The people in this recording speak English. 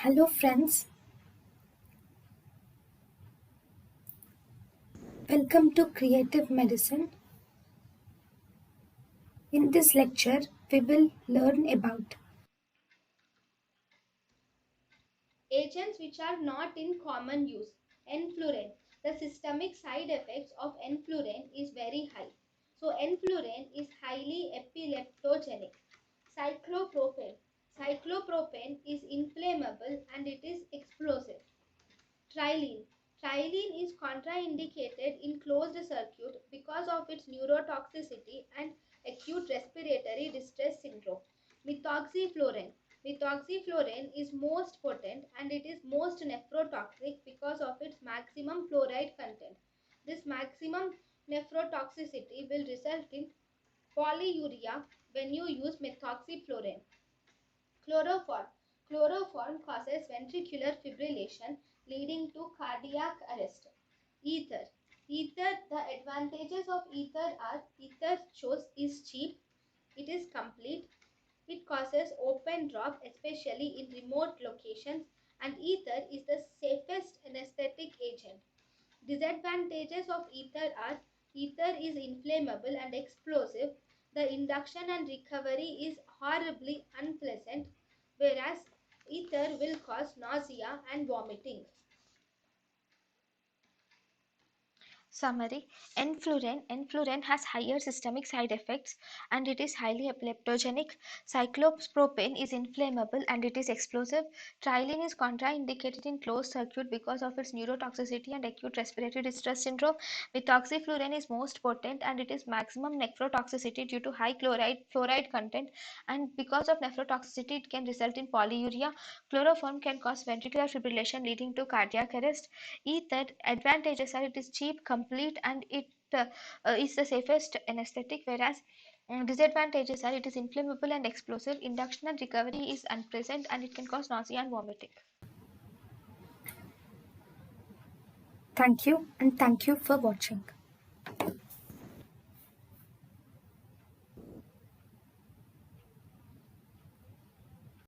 Hello friends, welcome to Creative Medicine. In this lecture, we will learn about Agents which are not in common use. Enflurane. The systemic side effects of enflurane is very high. So enflurane is highly epileptogenic. Cyclopropane. Cyclopropane is inflammable and it is explosive. Trilene. Trilene is contraindicated in closed circuit because of its neurotoxicity and acute respiratory distress syndrome. Methoxyflurane. Methoxyflurane is most potent and it is most nephrotoxic because of its maximum fluoride content. This maximum nephrotoxicity will result in polyuria when you use methoxyflurane. Chloroform. Chloroform causes ventricular fibrillation leading to cardiac arrest. Ether. The advantages of ether are ether shows is cheap, it is complete, it causes open drop especially in remote locations, and ether is the safest anesthetic agent. Disadvantages of ether are ether is inflammable and explosive. The induction and recovery is horribly unpleasant, whereas ether will cause nausea and vomiting. Summary. Enflurane has higher systemic side effects and it is highly epileptogenic. Cyclopropane is inflammable and it is explosive. Trilene is contraindicated in closed circuit because of its neurotoxicity and acute respiratory distress syndrome. Methoxyflurane is most potent and it is maximum nephrotoxicity due to high fluoride content, and because of nephrotoxicity it can result in polyuria. Chloroform can cause ventricular fibrillation leading to cardiac arrest. Ether advantages are it is cheap, complete, and it is the safest anesthetic, whereas disadvantages are it is inflammable and explosive. Induction and recovery is unpleasant and it can cause nausea and vomiting. thank you and thank you for watching.